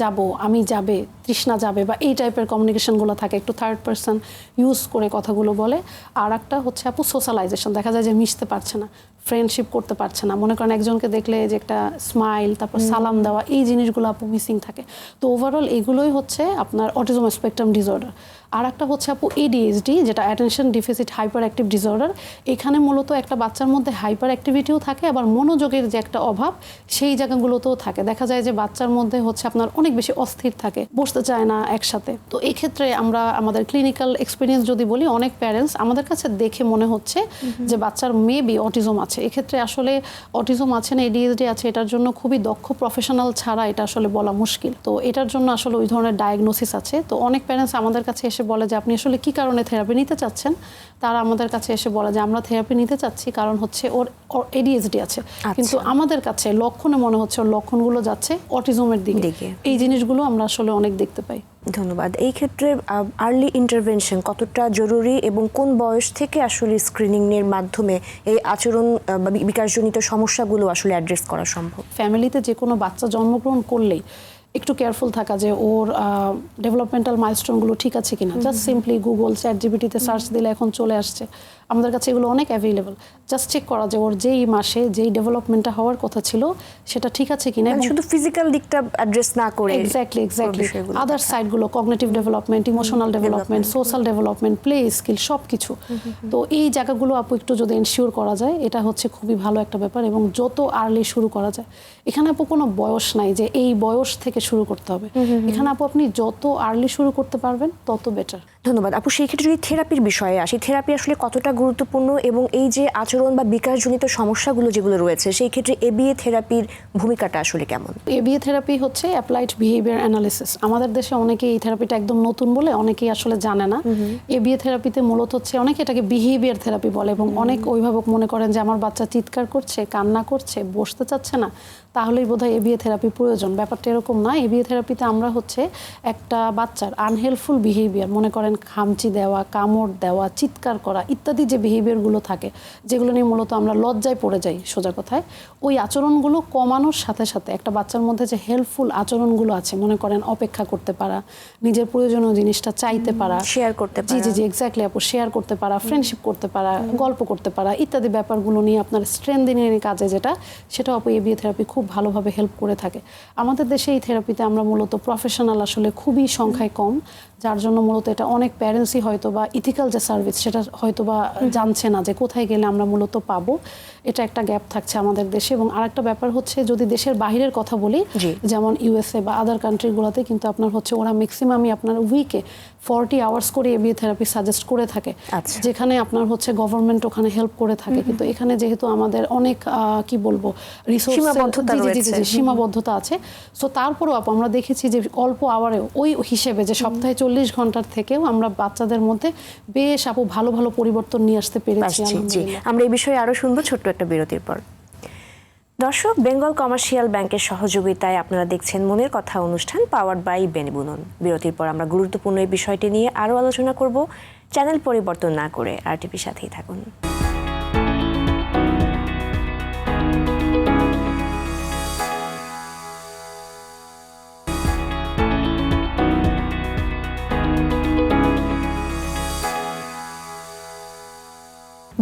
যাব, আমি যাবে, তৃষ্ণা যাবে, বা এই টাইপের কমিউনিকেশনগুলো থাকে, একটু থার্ড পারসন ইউজ করে কথাগুলো বলে। আর একটা হচ্ছে আপু সোশ্যালাইজেশন, দেখা যায় যে মিশতে পারছে না, ফ্রেন্ডশিপ করতে পারছে না, মনে করেন একজনকে দেখলে যে একটা স্মাইল, তারপর সালাম দেওয়া, এই জিনিসগুলো আপু মিসিং থাকে। তো ওভারঅল এগুলোই হচ্ছে আপনার অটিজম স্পেকট্রাম ডিসঅর্ডার। আর একটা হচ্ছে আপু ADHD, যেটা attention deficit hyper active disorder. এখানে মূলত একটা বাচ্চার মধ্যে হাইপার অ্যাক্টিভিটিও থাকে, আবার মনোযোগের যে একটা অভাব সেই জায়গাগুলোতেও থাকে। দেখা যায় যে বাচ্চার মধ্যে হচ্ছে আপনার অনেক বেশি অস্থির থাকে, বসতে চায় না একসাথে। তো এই ক্ষেত্রে আমরা আমাদের ক্লিনিক্যাল এক্সপিরিয়েন্স যদি বলি, অনেক প্যারেন্টস আমাদের কাছে দেখে মনে হচ্ছে যে বাচ্চার মেবি অটিজম আছে। এক্ষেত্রে আসলে অটিজম আছে না ADHD আছে, এটার জন্য খুবই দক্ষ প্রফেশনাল ছাড়া এটা আসলে বলা মুশকিল। তো এটার জন্য আসলে ওই ধরনের ডায়াগনোসিস আছে। তো অনেক প্যারেন্টস আমাদের কাছে এসে বলে যে আপনি আসলে কি কারণে থেরাপি নিতে চাচ্ছেন। তারা আমাদের কাছে এসে বলে যে আমরা থেরাপি নিতে চাচ্ছি কারণ হচ্ছে ওর ADHD আছে, কিন্তু আমাদের কাছে লক্ষণে মনে হচ্ছে ওর লক্ষণগুলো যাচ্ছে অটিজমের দিকে। এই জিনিসগুলো আমরা আসলে অনেক দেখতে পাই। ধন্যবাদ। এই ক্ষেত্রে আর্লি ইন্টারভেনশন কতটা জরুরি এবং কোন বয়স থেকে আসলে স্ক্রিনিং এর মাধ্যমে এই আচরণ বা বিকাশজনিত সমস্যাগুলো আসলে অ্যাড্রেস করা সম্ভব? ফ্যামিলিতে যে কোনো বাচ্চা জন্মগ্রহণ করলেই একটু কেয়ারফুল থাকা যে ওর ডেভেলপমেন্টাল মাইলস্টোনগুলো ঠিক আছে কিনা। জাস্ট সিম্পলি গুগল চ্যাটজিপিটিতে সার্চ দিলে এখন চলে আসছে, আমাদের কাছে এগুলো অনেক অ্যাভেলেবল। জাস্ট চেক করা যে ওর যেই মাসে যেই ডেভেলপমেন্টটা হওয়ার কথা ছিল সেটা ঠিক আছে কিনা। শুধু ফিজিক্যাল দিকটা অ্যাড্রেস না করে এক্স্যাক্টলি আদার সাইডগুলো, cognitive development, emotional development, social development, play skill, সব কিছু। তো এই জায়গাগুলো আপু একটু যদি এনশিওর করা যায়, এটা হচ্ছে খুবই ভালো একটা ব্যাপার। এবং যত আর্লি শুরু করা যায়, এখানে আপু কোনো বয়স নাই যে এই বয়স থেকে শুরু করতে হবে। এখানে আপু আপনি যত আর্লি শুরু করতে পারবেন তত বেটার। ধন্যবাদ আপু। সেই ক্ষেত্রে যদি থেরাপির বিষয়ে আসি, থেরাপি আসলে কতটা গুরুত্বপূর্ণ এবং এই যে আচরণ বা বিকাশজনিত সমস্যাগুলো যেগুলো রয়েছে সেই ক্ষেত্রে এবিএ থেরাপির ভূমিকাটা আসলে কেমন? এবিএ থেরাপি হচ্ছে অ্যাপ্লাইড বিহেভিয়ার অ্যানালিসিস। আমাদের দেশে অনেকেই এই থেরাপিটা একদম নতুন বলে অনেকেই আসলে জানে না। এবিএ থেরাপিতে মূলত হচ্ছে অনেকে এটাকে বিহেভিয়ার থেরাপি বলে এবং অনেক অভিভাবক মনে করেন যে আমার বাচ্চা চিৎকার করছে, কান্না করছে, বসতে চাচ্ছে না, তাহলেই বোধহয় এবিএ থেরাপি প্রয়োজন। ব্যাপারটা এরকম না। এবিএ থেরাপিতে আমরা হচ্ছে একটা বাচ্চার আনহেল্পফুল বিহেভিয়ার, মনে করেন খামচি দেওয়া, কামড় দেওয়া, চিৎকার করা ইত্যাদি যে বিহেভিয়ারগুলো থাকে, যেগুলো নিয়ে মূলত আমরা লজ্জায় পড়ে যাই সোজা কথায়, ওই আচরণগুলো কমানোর সাথে সাথে একটা বাচ্চার মধ্যে যে হেল্পফুল আচরণগুলো আছে, মনে করেন অপেক্ষা করতে পারা, নিজের প্রয়োজনীয় জিনিসটা চাইতে পারা, শেয়ার করতে পারা, জি এক্স্যাক্টলি আপু, শেয়ার করতে পারা, ফ্রেন্ডশিপ করতে পারা, গল্প করতে পারা ইত্যাদি ব্যাপারগুলো নিয়ে আপনার স্ট্রেংথেনিং এর কাজে যেটা, সেটা আপু এবিএ থেরাপি খুব ভালোভাবে হেল্প করে থাকে। আমাদের দেশে এই থেরাপিতে আমরা মূলত প্রফেশনাল আসলে খুবই সংখ্যায় কম, যার জন্য মূলত এটা অনেক প্যারেন্টসই হয়তো বা ইথিক্যাল যে সার্ভিস সেটা হয়তো বা জানছে না যে কোথায় গেলে আমরা মূলত পাবো। এটা একটা গ্যাপ থাকছে আমাদের দেশে। এবং আরেকটা ব্যাপার হচ্ছে, যদি দেশের বাহিরের কথা বলি, যেমন ইউএসএ বা আদার কান্ট্রিগুলোতে কিন্তু আপনার হচ্ছে ওরা ম্যাক্সিমামই আপনার উইকে 40 আওয়ার্স করে এবিএ থেরাপি সাজেস্ট করে থাকে, যেখানে আপনার হচ্ছে গভর্নমেন্ট ওখানে হেল্প করে থাকে। কিন্তু এখানে যেহেতু আমাদের অনেক কি বলবো রিসোর্স সীমাবদ্ধতা আছে, সো তারপরেও আমরা দেখেছি যে অল্প আওয়ারেও ওই হিসেবে যে সপ্তাহে 40 ঘন্টার থেকেও আমরা বাচ্চাদের মধ্যে বেশ আপু ভালো ভালো পরিবর্তন নিয়ে আসতে পেরেছি। আমরা এই বিষয়ে আরো শুনবো ছোট্ট একটা বিরতির পর। দর্শক, বেঙ্গল কমার্শিয়াল ব্যাংকের সহযোগিতায় আপনারা দেখছেন মনের কথা অনুষ্ঠান, পাওয়ার্ড বাই বেনিবুনন। বিরতির পর আমরা গুরুত্বপূর্ণ এই বিষয়টি নিয়ে আরো আলোচনা করব। চ্যানেল পরিবর্তন না করে আরটিভির সাথেই থাকুন।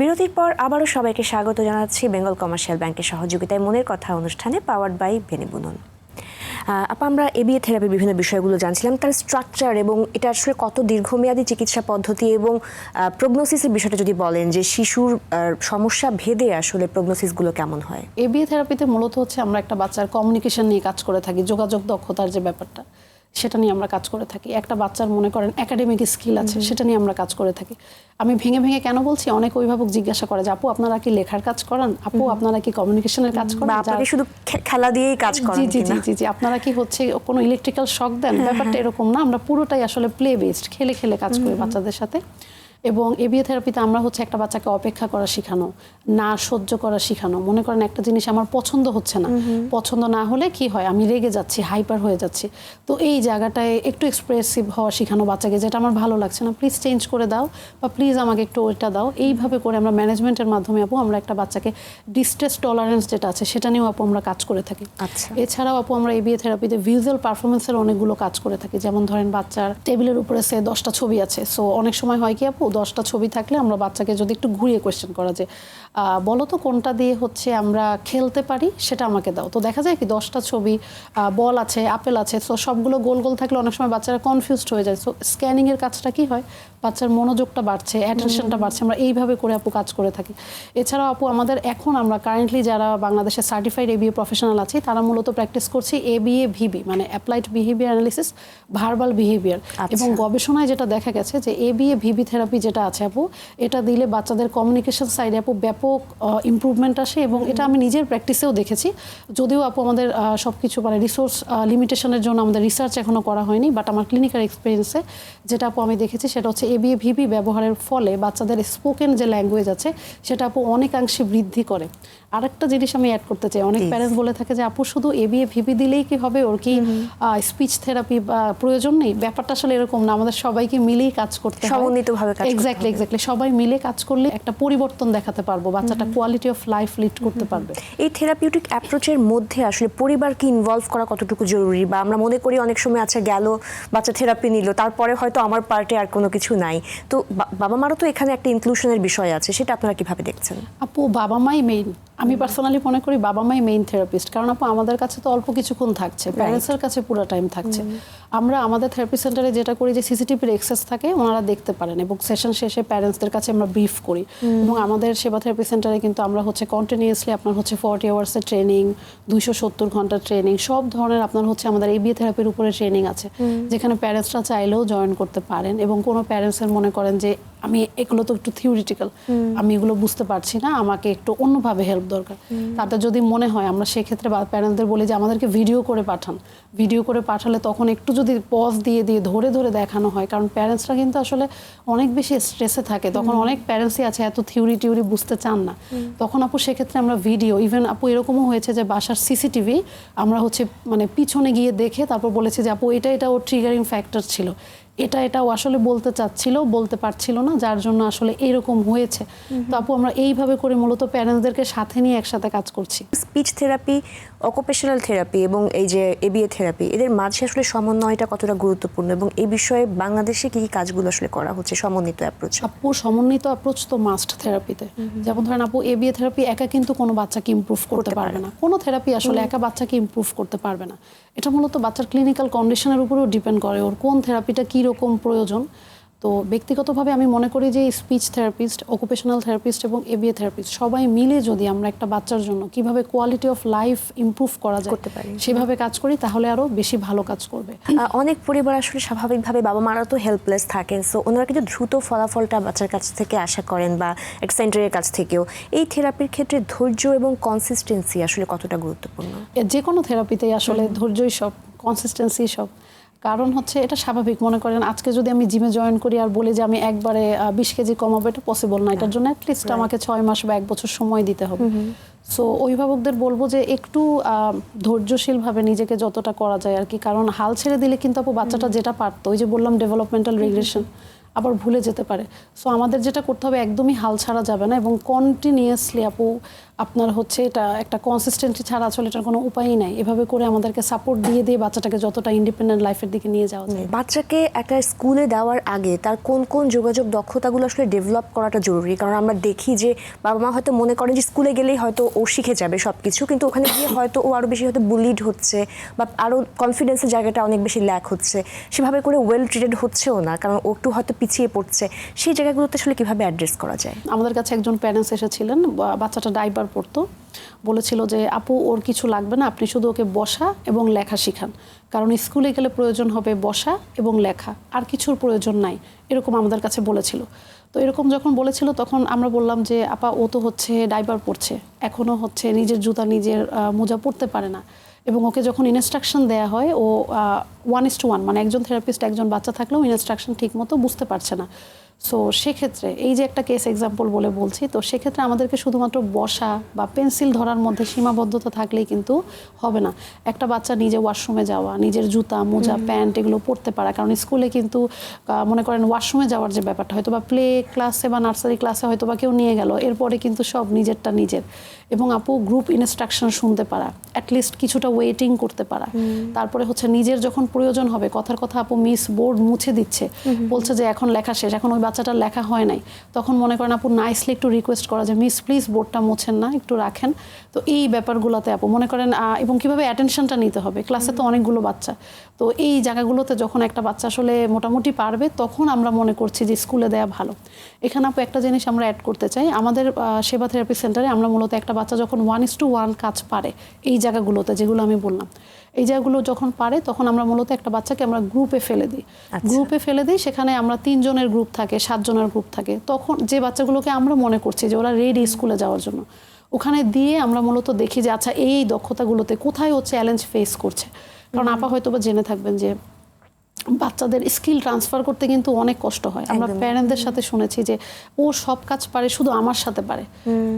বিরতির পর আবারও সবাইকে স্বাগত জানাচ্ছি বেঙ্গল কমার্শিয়াল ব্যাংকের সহযোগিতায় মনের কথা অনুষ্ঠানে, পাওয়ার্ড বাই বেনিবুনন। আমরা এবিএ থেরাপির বিভিন্ন বিষয়গুলো জানছিলাম, তার স্ট্রাকচার এবং এটা আসলে কত দীর্ঘমেয়াদী চিকিৎসা পদ্ধতি এবং প্রগনোসিসের বিষয়টা যদি বলেন যে শিশুর সমস্যা ভেদে আসলে প্রগনোসিসগুলো কেমন হয়। এবিএ থেরাপিতে মূলত হচ্ছে আমরা একটা বাচ্চার কমিউনিকেশন নিয়ে কাজ করে থাকি, যোগাযোগ দক্ষতার যে ব্যাপারটা সেটা নিয়ে আমরা কাজ করে থাকি। একটা বাচ্চার মনে করেন একাডেমিক স্কিল আছে, সেটা নিয়ে আমরা কাজ করে থাকি। আমি ভেঙে ভেঙে কেন বলছি, অনেক অভিভাবক জিজ্ঞাসা করে যে আপু আপনারা কি লেখার কাজ করান, আপু আপনারা কি কমিউনিকেশনের কাজ করেন, আপনারা শুধু খেলা দিয়েই কাজ করেন? জি আপনারা কি হচ্ছে কোনো ইলেকট্রিক্যাল শক দেন? ব্যাপারটা এরকম না, আমরা পুরোটাই আসলে প্লে বেসড, খেলে খেলে কাজ করি বাচ্চাদের সাথে। এবং এবিএ থেরাপিতে আমরা হচ্ছে একটা বাচ্চাকে অপেক্ষা করা শেখানো, না সহ্য করা শেখানো। মনে করেন একটা জিনিস আমার পছন্দ হচ্ছে না, পছন্দ না হলে কি হয়, আমি রেগে যাচ্ছি, হাইপার হয়ে যাচ্ছি, তো এই জায়গাটায় একটু এক্সপ্রেসিভ হওয়া শেখানো বাচ্চাকে, যেটা আমার ভালো লাগছে না প্লিজ চেঞ্জ করে দাও, বা প্লিজ আমাকে একটু ওইটা দাও। এইভাবে করে আমরা ম্যানেজমেন্টের মাধ্যমে আপু আমরা একটা বাচ্চাকে ডিস্ট্রেস টলারেন্স যেটা আছে সেটা নিয়েও আপু আমরা কাজ করে থাকি। এছাড়াও আপু আমরা এবিএ থেরাপিতে ভিজুয়াল পারফরমেন্সের অনেকগুলো কাজ করে থাকি। যেমন ধরেন বাচ্চার টেবিলের উপরে 10টা ছবি আছে, সো অনেক সময় হয় কি আপু 10টা ছবি থাকলে আমরা বাচ্চাকে যদি একটু ঘুরিয়ে কোয়েশ্চেন করা যে বলো তো কোনটা দিয়ে হচ্ছে আমরা খেলতে পারি, সেটা আমাকে দাও, তো দেখা যায় কি 10টা ছবি, বল আছে, আপেল আছে, তো সবগুলো গোল গোল থাকলে অনেক সময় বাচ্চারা কনফিউজড হয়ে যায়। সো স্ক্যানিং এর কাজটা কি হয়, বাচ্চার মনোযোগটা বাড়ছে, অ্যাটেনশনটা বাড়ছে, আমরা এইভাবে করে আপু কাজ করে থাকি। এছাড়াও আপু আমাদের এখন আমরা কারেন্টলি যারা বাংলাদেশের সার্টিফাইড এবিএ প্রফেশনাল আছে তারা মূলত প্র্যাকটিস করছি এবিএ ভিবি, মানে applied behaviour analysis verbal behaviour. এবং গবেষণায় যেটা দেখা গেছে যে এবিএ ভিবি থেরাপি যেটা আছে আপু, এটা দিলে বাচ্চাদের কমিউনিকেশন সাইডে আপু ব্যাপক ইমপ্রুভমেন্ট আসে। এবং এটা আমি নিজের প্র্যাকটিসেও দেখেছি, যদিও আপু আমাদের সবকিছু মানে রিসোর্স লিমিটেশনের জন্য আমাদের রিসার্চ এখনো করা হয়নি, বাট আমার ক্লিনিক্যাল এক্সপিরিয়েন্সে যেটা আপু আমি দেখেছি সেটা হচ্ছে এবিএ ভিবি ব্যবহারের ফলে বাচ্চাদের স্পোকেন যে ল্যাঙ্গুয়েজ আছে সেটা আপু অনেকাংশে বৃদ্ধি করে। আরেকটা জিনিস আমি অ্যাড করতে চাই, অনেক প্যারেন্টস বলে থাকে যে আপু শুধু এবিএ ভিবি দিলেই কি হবে, ওর কি স্পিচ থেরাপি বা প্রয়োজন নেই? ব্যাপারটা আসলে এরকম না, আমাদের সবাইকে মিলেই কাজ করতে হয়, সমন্বিতভাবে কাজ এক্স্যাক্টলি সবাই মিলে কাজ করলে একটা পরিবর্তন দেখাতে পারবো, বাচ্চাটা কোয়ালিটি অফ লাইফ লিড করতে পারবে। এই থেরাপিউটিক অ্যাপ্রোচের মধ্যে আসলে পরিবারকে ইনভলভ করা কতটুকু জরুরি, বা আমরা মনে করি অনেক সময় আচ্ছা গেল বাচ্চা থেরাপি নিল, তারপরে হয়তো আমার পার্টে আর কোনো কিছু নাই, তো বাবা মারও তো এখানে একটা ইনক্লুশনের বিষয় আছে, সেটা আপনারা কিভাবে দেখছেন? আপু বাবা মাই মেইন, আমি পার্সোনালি মনে করি বাবা মাই মেইন থেরাপিস্ট, কারণ আপু আমাদের কাছে তো অল্প কিছুক্ষণ থাকছে, প্যারেন্টসের কাছে পুরো টাইম থাকছে। আমরা আমাদের থেরাপি সেন্টারে যেটা করি যে সিসিটিভির অ্যাক্সেস থাকে, ওনারা দেখতে পারেন এবং সেশন শেষে প্যারেন্টসদের কাছে আমরা ব্রিফ করি। এবং আমাদের সেবা থেরাপি সেন্টারে কিন্তু আমরা হচ্ছে কন্টিনিউয়াসলি আপনার হচ্ছে 40 আওয়ার্সের ট্রেনিং, 270 ঘন্টার ট্রেনিং, সব ধরনের আপনার হচ্ছে আমাদের ABA থেরাপির উপরে ট্রেনিং আছে, যেখানে প্যারেন্টসরা চাইলেও জয়েন করতে পারেন। এবং কোনো প্যারেন্টসের মনে করেন যে আমি এগুলো তো একটু থিওরিটিক্যাল, আমি এগুলো বুঝতে পারছি না, আমাকে একটু অন্যভাবে হেল্প দরকার, তাদের যদি মনে হয় আমরা সেক্ষেত্রে প্যারেন্টসদের বলি যে আমাদেরকে ভিডিও করে পাঠান। ভিডিও করে পাঠালে তখন একটু যদি পজ দিয়ে দিয়ে ধরে ধরে দেখানো হয়, কারণ প্যারেন্টসরা কিন্তু আসলে অনেক বেশি স্ট্রেসে থাকে, তখন অনেক প্যারেন্টসই আছে এত থিওরি বুঝতে চান না, তখন আপু সেক্ষেত্রে আমরা ভিডিও, ইভেন আপু এরকমও হয়েছে যে বাসার সিসিটিভি আমরা হচ্ছে মানে পিছনে গিয়ে দেখে তারপর বলেছি যে আপু এটা ওর ট্রিগারিং ফ্যাক্টর ছিল, এটাও আসলে বলতে চাচ্ছিল, বলতে পারছিল না, যার জন্য আসলে এরকম হয়েছে। তো আপু আমরা এইভাবে করে মূলত প্যারেন্টসদেরকে সাথে নিয়ে একসাথে কাজ করছি। স্পিচ থেরাপি, অকুপেশনাল থেরাপি এবং এই যে ABA থেরাপি, এদের মাঝে আসলে সমন্বয়টা কতটা গুরুত্বপূর্ণ, এবং এই বিষয়ে বাংলাদেশে কি কি কাজগুলো আসলে করা হচ্ছে সমন্বিত অ্যাপ্রোচ? আপু সমন্বিত অ্যাপ্রোচ তো মাস্ট থেরাপিতে। যেমন ধরেন আপু ABA থেরাপি একা কিন্তু কোনো বাচ্চাকে ইমপ্রুভ করতে পারবে না, কোনো থেরাপি আসলে একা বাচ্চাকে ইমপ্রুভ করতে পারবে না। এটা মূলত বাচ্চার ক্লিনিক্যাল কন্ডিশনের উপরেও ডিপেন্ড করে, ওর কোন থেরাপিটা কী রকম প্রয়োজন। তো ব্যক্তিগতভাবে আমি মনে করি যে স্পিচ থেরাপিস্ট, অকুপেশনাল থেরাপিস্ট এবং ABA থেরাপিস্ট সবাই মিলে যদি আমরা একটা বাচ্চার জন্য কিভাবে কোয়ালিটি অফ লাইফ ইমপ্রুভ করা যায় সেভাবে কাজ করি, তাহলে আরও বেশি ভালো কাজ করবে। অনেক পরিবার আসলে স্বাভাবিকভাবে বাবা মারা তো হেল্পলেস থাকেন, সো ওনারা কিন্তু দ্রুত ফলাফলটা বাচ্চার কাছ থেকে আশা করেন বা এক সেন্টারের কাছ থেকেও। এই থেরাপির ক্ষেত্রে ধৈর্য এবং কনসিস্টেন্সি আসলে কতটা গুরুত্বপূর্ণ? যে কোনো থেরাপিতেই আসলে ধৈর্যই সব, কনসিস্টেন্সি সব। কারণ হচ্ছে এটা স্বাভাবিক, মনে করেন আজকে যদি আমি জিমে জয়েন করি আর বলি যে আমি একবারে 20 কেজি কমাবো, এটা পসিবল না, এটার জন্য অ্যাটলিস্ট আমাকে 6 মাস বা 1 বছর সময় দিতে হবে। সো অভিভাবকদের বলবো যে একটু ধৈর্যশীলভাবে নিজেকে যতটা করা যায় আর কি, কারণ হাল ছেড়ে দিলে কিন্তু আপু বাচ্চাটা যেটা পারতো, ওই যে বললাম ডেভেলপমেন্টাল রিগ্রেশন, আবার ভুলে যেতে পারে। সো আমাদের যেটা করতে হবে, একদমই হাল ছাড়া যাবে না এবং কন্টিনিউয়াসলি আপু আপনার হচ্ছে এটা একটা কনসিস্টেন্সি ছাড়া আসলে এটার কোনো উপায়ই নাই। এভাবে করে আমাদেরকে সাপোর্ট দিয়ে দিয়ে বাচ্চাটাকে যতটা ইন্ডিপেন্ডেন্ট লাইফের দিকে নিয়ে যাওয়া যায়। বাচ্চাকে একটা স্কুলে দেওয়ার আগে তার কোন কোন যোগাযোগ দক্ষতাগুলো আসলে ডেভেলপ করাটা জরুরি? কারণ আমরা দেখি যে বাবা মা হয়তো মনে করেন যে স্কুলে গেলেই হয়তো ও শিখে যাবে সব কিছু, কিন্তু ওখানে গিয়ে হয়তো ও আরও বেশি হয়তো বুলিড হচ্ছে বা আরও কনফিডেন্সের জায়গাটা অনেক বেশি ল্যাক হচ্ছে, সেভাবে করে ওয়েল ট্রিটেড হচ্ছেও না, কারণ ও একটু হয়তো পিছিয়ে পড়ছে। সেই জায়গাগুলোতে আসলে কীভাবে অ্যাড্রেস করা যায়? আমাদের কাছে একজন প্যারেন্টস এসেছিলেন, বাচ্চাটা ডাইপার পড়তো, বলেছিল যে আপু ওর কিছু লাগবে না, আপনি শুধু ওকে বসা এবং লেখা শিখান, কারণ স্কুলে গেলে প্রয়োজন হবে বসা এবং লেখা, আর কিছুর প্রয়োজন নাই, এরকম আমাদের কাছে বলেছিল। তো এরকম যখন বলেছিল তখন আমরা বললাম যে আপা ও তো হচ্ছে ডাইপার পড়ছে, এখনও হচ্ছে নিজের জুতা নিজের মোজা পরতে পারে না, এবং ওকে যখন ইনস্ট্রাকশন দেওয়া হয় ও 1:1, মানে একজন থেরাপিস্ট একজন বাচ্চা থাকলেও ইনস্ট্রাকশন ঠিক মতো বুঝতে পারছে না। সো সেক্ষেত্রে এই যে একটা কেস এক্সাম্পল বলে বলছি, তো সেক্ষেত্রে আমাদেরকে শুধুমাত্র বসা বা পেন্সিল ধরার মধ্যে সীমাবদ্ধতা থাকলেই কিন্তু হবে না। একটা বাচ্চা নিজে ওয়াশরুমে যাওয়া, নিজের জুতা মোজা প্যান্ট এগুলো পরতে পারা, কারণ স্কুলে কিন্তু মনে করেন ওয়াশরুমে যাওয়ার যে ব্যাপারটা হয়তো বা প্লে ক্লাসে বা নার্সারি ক্লাসে হয়তো বা কেউ নিয়ে গেল, এরপরে কিন্তু সব নিজেরটা নিজের। এবং আপু গ্রুপ ইনস্ট্রাকশন শুনতে পারা, অ্যাটলিস্ট কিছুটা ওয়েটিং করতে পারা, তারপরে হচ্ছে নিজের যখন প্রয়োজন হবে, কথার কথা আপু মিস বোর্ড মুছে দিচ্ছে, বলছে যে এখন লেখা শেষ, এখন ওই বাচ্চাটার লেখা হয় নাই, তখন মনে করেন আপু নাইসলি একটু রিকোয়েস্ট করা যে মিস প্লিজ বোর্ডটা মুছেন না, একটু রাখেন। তো এই ব্যাপারগুলোতে আপু মনে করেন এবং কিভাবে অ্যাটেনশনটা নিতে হবে, ক্লাসে তো অনেকগুলো বাচ্চা, তো এই জায়গাগুলোতে যখন একটা বাচ্চা আসলে মোটামুটি পারবে তখন আমরা মনে করছি যে স্কুলে দেওয়া ভালো। এখানে আপু একটা জিনিস আমরা অ্যাড করতে চাই, আমাদের সেবা থেরাপি সেন্টারে আমরা মূলত একটা বাচ্চা যখন 1:1 কাজ পারে এই জায়গাগুলোতে যেগুলো আমি বললাম, এই জায়গাগুলো যখন পারে তখন আমরা মূলত একটা বাচ্চাকে আমরা গ্রুপে ফেলে দিই। গ্রুপে ফেলে দিই, সেখানে আমরা 3 জনের গ্রুপ থাকে, 7 জনের গ্রুপ থাকে, তখন যে বাচ্চাগুলোকে আমরা মনে করছি যে ওরা রেডি স্কুলে যাওয়ার জন্য, ওখানে দিয়ে আমরা মূলত দেখি যে আচ্ছা এই দক্ষতাগুলোতে কোথায় ও চ্যালেঞ্জ ফেস করছে। কারণ আপা হয়তো বা জেনে থাকবেন যে বাচ্চাদের স্কিল ট্রান্সফার করতে কিন্তু অনেক কষ্ট হয়। আমরা প্যারেন্টদের সাথে শুনেছি যে ও সব কাজ পারে, শুধু আমার সাথে পারে,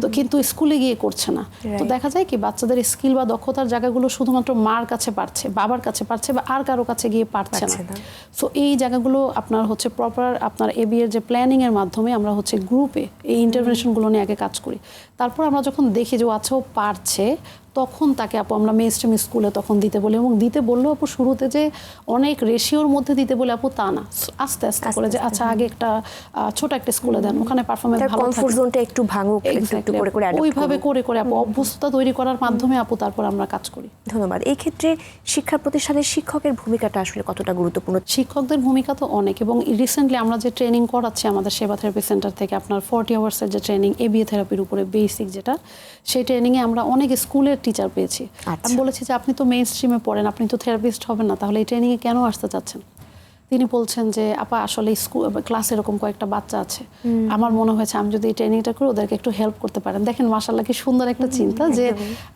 তো কিন্তু স্কুলে গিয়ে করছে না। তো দেখা যায় কি বাচ্চাদের স্কিল বা দক্ষতার জায়গাগুলো শুধুমাত্র মার কাছে পারছে, বাবার কাছে পারছে, বা আর কারো কাছে গিয়ে পারছে না। সো এই জায়গাগুলো আপনার হচ্ছে প্রপার আপনার এবি এর যে প্ল্যানিং এর মাধ্যমে আমরা হচ্ছে গ্রুপে এই ইন্টারভেনশনগুলো নিয়ে আগে কাজ করি। তারপর আমরা যখন দেখি যে ও আচ্ছা ও পারছে, তখন তাকে আপু আমরা মেইন স্ট্রিম স্কুলে তখন দিতে বলি। এবং দিতে বললেও আপু শুরুতে যে অনেক রেশিওর মধ্যে দিতে বলে আপু তা না, আস্তে আস্তে করে যে আচ্ছা আগে একটা ছোট একটা স্কুলে দেন, ওখানে পারফরম্যান্স ভালো থাকে, কমফোর্ট জোনটা একটু ভাঙুক, একটু করে করে অ্যাডাপ্ট ওইভাবে করে করে আপু অভ্যস্ততা তৈরি করার মাধ্যমে আপু তারপর আমরা কাজ করি। ধন্যবাদ। এই ক্ষেত্রে শিক্ষা প্রতিষ্ঠানের শিক্ষকের ভূমিকাটা আসলে কতটা গুরুত্বপূর্ণ? শিক্ষকদের ভূমিকা তো অনেক, এবং রিসেন্টলি আমরা যে ট্রেনিং করাচ্ছি আমাদের সেবা থেরাপি সেন্টার থেকে, আপনার 40 আওয়ার্সের যে ট্রেনিং এবিএ থেরাপির উপরে বেসিক যেটা, সেই ট্রেনিংয়ে আমরা অনেক স্কুলের টিচার পেয়েছি। আমি বলেছি যে আপনি তো মেইন স্ট্রিমে পড়েন, আপনি তো থেরাপিস্ট হবেন না, তাহলে এই ট্রেনিংয়ে কেন আসতে চাচ্ছেন? তিনি বলছেন যে আপা আসলে স্কুল ক্লাসে এরকম কয়েকটা বাচ্চা আছে, আমার মনে হয়েছে আমি যদি এই ট্রেনিংটা করি ওদেরকে একটু হেল্প করতে পারেন। দেখেন মাশাআল্লাহ কি সুন্দর একটা চিন্তা, যে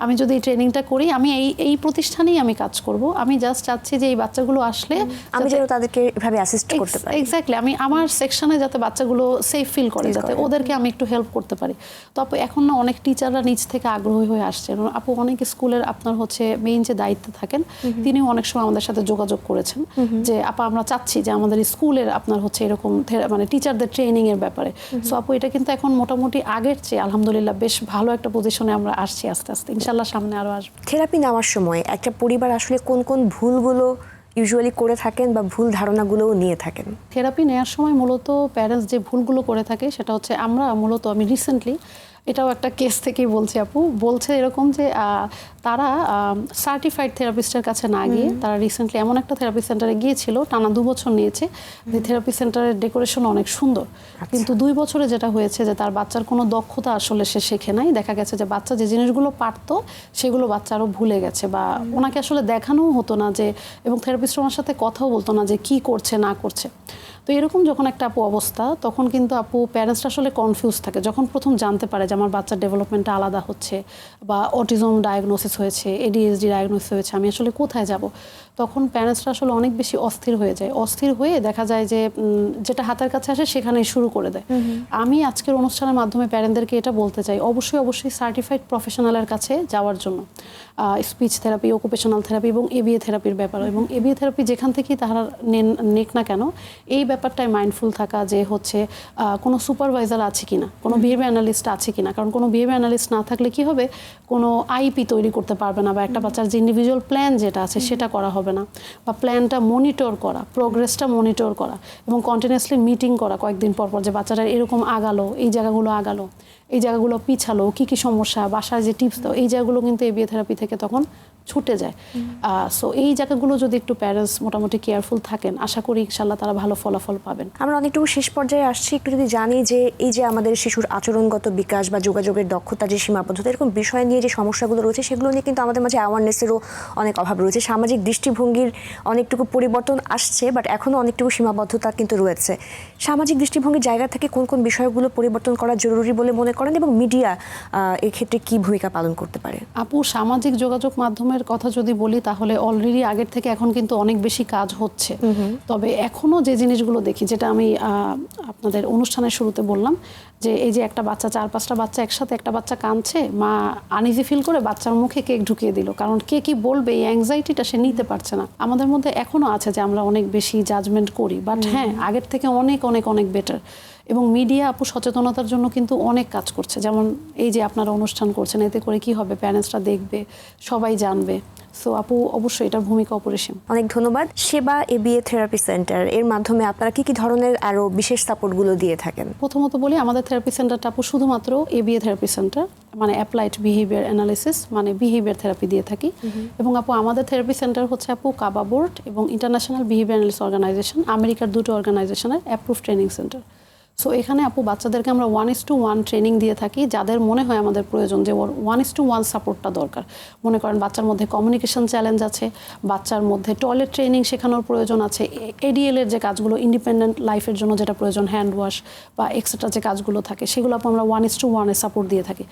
আমি যদি এই ট্রেনিংটা করি, আমি এই প্রতিষ্ঠানেই আমি কাজ করব, আমি জাস্ট চাচ্ছি যে এই বাচ্চাগুলো আসলে আমি যেন তাদেরকে এভাবে অ্যাসিস্ট করতে পারি। এক্স্যাক্টলি, আমি আমার সেকশনে যাতে বাচ্চাগুলো সেফ ফিল করে, যাতে ওদেরকে আমি একটু হেল্প করতে পারি। তো আপু এখন না অনেক টিচাররা নিজ থেকে আগ্রহী হয়ে আসছে। আপু অনেক স্কুলের আপনার হচ্ছে মেইন যে দায়িত্বে থাকেন, তিনিও অনেক সময় আমাদের সাথে যোগাযোগ করেছেন যে আপা আমরা চাচ্ছি যে আমাদের স্কুলের আপনার হচ্ছে এরকম মানে টিচারদের ট্রেনিং এর ব্যাপারে। সো আপু এটা কিন্তু এখন মোটামুটি আগের চেয়ে আলহামদুলিল্লাহ বেশ ভালো একটা পজিশনে আমরা আসছি আস্তে আস্তে, ইনশাআল্লাহ সামনে আরো আসবে। থেরাপি নেওয়ার সময় একটা পরিবার আসলে কোন কোন ভুলগুলো ইউজুয়ালি করে থাকেন বা ভুল ধারণাগুলোও নিয়ে থাকেন? থেরাপি নেওয়ার সময় মূলত প্যারেন্টস যে ভুলগুলো করে থাকে সেটা হচ্ছে আমি রিসেন্টলি এটাও একটা কেস থেকেই বলছি আপু, বলছে এরকম যে তারা সার্টিফাইড থেরাপিস্টের কাছে না গিয়ে তারা রিসেন্টলি এমন একটা থেরাপি সেন্টারে গিয়েছিল, টানা 2 বছর নিয়েছে। থেরাপি সেন্টারের ডেকোরেশন অনেক সুন্দর, কিন্তু 2 বছরে যেটা হয়েছে যে তার বাচ্চার কোনো দক্ষতা আসলে সে শেখে নাই। দেখা গেছে যে বাচ্চা যে জিনিসগুলো পারতো সেগুলো বাচ্চা আরও ভুলে গেছে, বা ওনাকে আসলে দেখানোও হতো না যে, এবং থেরাপিস্ট ওনার সাথে কথাও বলতো না যে কি করছে না করছে। তো এরকম যখন একটা আপু অবস্থা, তখন কিন্তু আপু প্যারেন্টসরা আসলে কনফিউজ থাকে যখন প্রথম জানতে পারে যে আমার বাচ্চার ডেভেলপমেন্টটা আলাদা হচ্ছে, বা অটিজম ডায়াগনোসিস হয়েছে, এডিএসডি ডায়াগনোসিস হয়েছে, আমি আসলে কোথায় যাব। তখন প্যারেন্টসরা আসলে অনেক বেশি অস্থির হয়ে যায়। অস্থির হয়ে দেখা যায় যে যেটা হাতের কাছে আসে সেখানেই শুরু করে দেয়। আমি আজকের অনুষ্ঠানের মাধ্যমে প্যারেন্টদেরকে এটা বলতে চাই, অবশ্যই সার্টিফাইড প্রফেশনালের কাছে যাওয়ার জন্য, স্পিচ থেরাপি, অকুপেশনাল থেরাপি এবং এবিএ থেরাপির ব্যাপার, এবং এবিএ থেরাপি যেখান থেকেই তারা নেক না কেন, এই ব্যাপারটায় মাইন্ডফুল থাকা যে হচ্ছে কোনো সুপারভাইজার আছে কিনা, কোনো বিহেভিয়ার অ্যানালিস্ট আছে কিনা। কারণ কোনো বিহেভিয়ার অ্যানালিস্ট না থাকলে কি হবে, কোনো আইপি তৈরি করতে পারবে না, বা একটা বাচ্চার যে ইন্ডিভিজুয়াল প্ল্যান যেটা আছে সেটা করা হবে না, বা প্ল্যানটা মনিটর করা, প্রোগ্রেসটা মনিটর করা, এবং কন্টিনিউয়াসলি মিটিং করা কয়েকদিন পর পর, যে বাচ্চারা এরকম আগালো, এই জায়গাগুলো আগালো, এই জায়গাগুলো পিছালো, কি কি সমস্যা, বাসায় যে টিপস দাও, এই জায়গাগুলো কিন্তু এবিএ থেরাপি থেকে তখন ছুটে যায়। সো এই জায়গাগুলো যদি একটু প্যারেন্টস মোটামুটি কেয়ারফুল থাকেন, আশা করি ইনশাল্লাহ তারা ভালো ফলাফল পাবেন। আমরা অনেকটুকু শেষ পর্যায়ে আসছি, একটু যদি জানি যে এই যে আমাদের শিশুর আচরণগত বিকাশ বা যোগাযোগের দক্ষতা যে সীমাবদ্ধতা, এরকম বিষয় নিয়ে যে সমস্যাগুলো রয়েছে সেগুলো নিয়ে কিন্তু আমাদের মাঝে অ্যাওয়ারনেসেরও অনেক অভাব রয়েছে। সামাজিক দৃষ্টিভঙ্গির অনেকটুকু পরিবর্তন আসছে, বাট এখনও অনেকটুকু সীমাবদ্ধতা কিন্তু রয়েছে। সামাজিক দৃষ্টিভঙ্গির জায়গা থেকে কোন কোন বিষয়গুলো পরিবর্তন করা জরুরি বলে মনে করেন, এবং মিডিয়া এক্ষেত্রে কি ভূমিকা পালন করতে পারে? আপু সামাজিক যোগাযোগ মাধ্যমের কথা যদি বলি, তাহলে অলরেডি আগের থেকে এখন কিন্তু অনেক বেশি কাজ হচ্ছে। তবে এখনো যে জিনিসগুলো দেখি, যেটা আমি আপনাদের অনুষ্ঠানের শুরুতে বললাম, যে এই যে একটা বাচ্চা, 4-5টা বাচ্চা একসাথে, একটা বাচ্চা কাঁদছে, মা আনইজি ফিল করে বাচ্চার মুখে কেক ঢুকিয়ে দিল, কারণ কে কি বলবে এই অ্যাংজাইটিটা সে নিতে পারছে না। আমাদের মধ্যে এখনো আছে যে আমরা অনেক বেশি জাজমেন্ট করি, বাট হ্যাঁ আগের থেকে অনেক অনেক অনেক বেটার। এবং মিডিয়া আপু সচেতনতার জন্য কিন্তু অনেক কাজ করছে, যেমন এই যে আপনারা অনুষ্ঠান করছেন, এতে করে কি হবে, প্যারেন্টসরা দেখবে, সবাই জানবে। সো আপু অবশ্যই এটার ভূমিকা অপরিসীম। অনেক ধন্যবাদ। সেবা এবিএ থেরাপি সেন্টার এর মাধ্যমে আপনারা কি কি ধরনের আরো বিশেষ সাপোর্টগুলো দিয়ে থাকেন? প্রথমত বলি, আমাদের থেরাপি সেন্টারটা আপু শুধুমাত্র এবিএ থেরাপি সেন্টার, মানে অ্যাপ্লাইড বিহেভিয়ার অ্যানালিসিস, মানে বিহেভিয়ার থেরাপি দিয়ে থাকি। এবং আপু আমাদের থেরাপি সেন্টার হচ্ছে আপু কাবা বোর্ড এবং ইন্টারন্যাশনাল বিহেভিয়ার অ্যানালিসিস অর্গানাইজেশন, আমেরিকার 2টো অর্গানাইজেশনের অ্যাপ্রুভ ট্রেনিং সেন্টার। সো এখানে আপু বাচ্চাদেরকে আমরা 1:1 ট্রেনিং দিয়ে থাকি, যাদের মনে হয় আমাদের প্রয়োজন যে ওর 1:1 সাপোর্টটা দরকার। মনে করেন বাচ্চার মধ্যে কমিউনিকেশন চ্যালেঞ্জ আছে, বাচ্চার মধ্যে টয়লেট ট্রেনিং শেখানোর প্রয়োজন আছে, এডিএল এর যে কাজগুলো ইন্ডিপেন্ডেন্ট লাইফের জন্য যেটা প্রয়োজন, হ্যান্ড ওয়াশ বা এক্সট্রা যে কাজগুলো থাকে সেগুলো আপু আমরা 1:1 এ সাপোর্ট দিয়ে থাকি।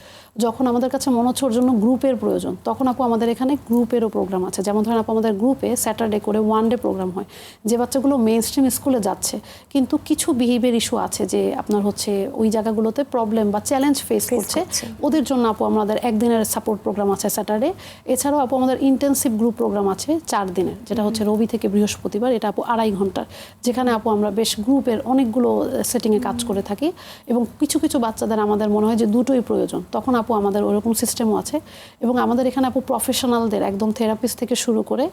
যখন আমাদের কাছে মনে হচ্ছে ওর জন্য গ্রুপের প্রয়োজন, তখন আপু আমাদের এখানে গ্রুপেরও প্রোগ্রাম আছে। যেমন ধরেন আপু আমাদের গ্রুপে স্যাটারডে করে 1 ডে প্রোগ্রাম হয়। যে বাচ্চাগুলো মেইন স্ট্রিম স্কুলে যাচ্ছে কিন্তু কিছু বিহেভিয়ার ইস্যু আছে, যে আপনার হচ্ছে ওই জায়গাগুলোতে প্রবলেম বা চ্যালেঞ্জ ফেস করছে, ওদের জন্য আপু আমাদের একদিনের সাপোর্ট প্রোগ্রাম আছে স্যাটারডে। এছাড়াও আপু আমাদের ইন্টেন্সিভ গ্রুপ প্রোগ্রাম আছে 4 দিনের, যেটা হচ্ছে রবি থেকে বৃহস্পতিবার। এটা আপু 2.5 ঘন্টার, যেখানে আপু আমরা বেশ গ্রুপের অনেকগুলো সেটিংয়ে কাজ করে থাকি। এবং কিছু কিছু বাচ্চাদের আমাদের মনে হয় যে দুটোই প্রয়োজন, তখন আপু আমাদের ওরকম সিস্টেমও আছে। এবং আমাদের এখানে আপু প্রফেশনালদের একদম থেরাপিস্ট থেকে শুরু করে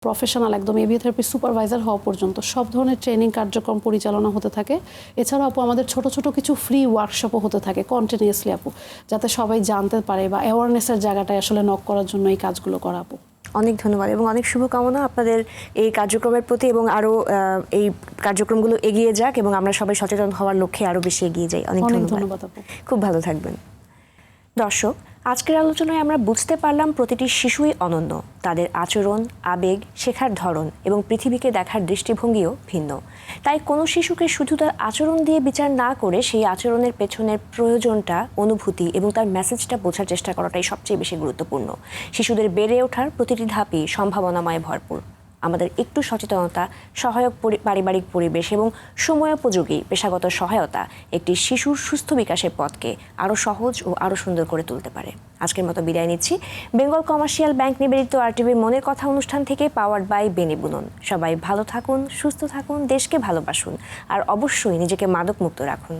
প্রফেশনাল একদম এবিএ থেরাপি সুপারভাইজার হওয়া পর্যন্ত সব ধরনের ট্রেনিং কার্যক্রম পরিচালনা হতে থাকে। এছাড়াও আপু আমাদের ছোট ছোট কিছু ফ্রি ওয়ার্কশপও হতে থাকে কন্টিনিউয়াসলি আপু, যাতে সবাই জানতে পারে বা অ্যাওয়ারনেসের জায়গাটায় আসলে নক করার জন্য এই কাজগুলো করা আপু। অনেক ধন্যবাদ এবং অনেক শুভকামনা আপনাদের এই কার্যক্রমের প্রতি, এবং আরও এই কার্যক্রমগুলো এগিয়ে যাক এবং আমরা সবাই সচেতন হওয়ার লক্ষ্যে আরও বেশি এগিয়ে যাই। অনেক ধন্যবাদ আপু। খুব ভালো থাকবেন। দর্শক, আজকের আলোচনায় আমরা বুঝতে পারলাম প্রতিটি শিশুই অনন্য, তাদের আচরণ, আবেগ, শেখার ধরন এবং পৃথিবীকে দেখার দৃষ্টিভঙ্গিও ভিন্ন। তাই কোনো শিশুকে শুধু তার আচরণ দিয়ে বিচার না করে সেই আচরণের পেছনের প্রয়োজনটা, অনুভূতি এবং তার মেসেজটা বোঝার চেষ্টা করাটাই সবচেয়ে বেশি গুরুত্বপূর্ণ। শিশুদের বেড়ে ওঠার প্রতিটি ধাপই সম্ভাবনাময় ভরপুর। আমাদের একটু সচেতনতা, সহায়ক পারিবারিক পরিবেশ এবং সময়োপযোগী পেশাগত সহায়তা একটি শিশুর সুস্থ বিকাশের পথকে আরও সহজ ও আরও সুন্দর করে তুলতে পারে। আজকের মতো বিদায় নিচ্ছি বেঙ্গল কমার্শিয়াল ব্যাংক নিবেদিত আরটিভির মনের কথা অনুষ্ঠান থেকে, পাওয়ার্ড বাই বেনি বুনন। সবাই ভালো থাকুন, সুস্থ থাকুন, দেশকে ভালোবাসুন আর অবশ্যই নিজেকে মাদকমুক্ত রাখুন।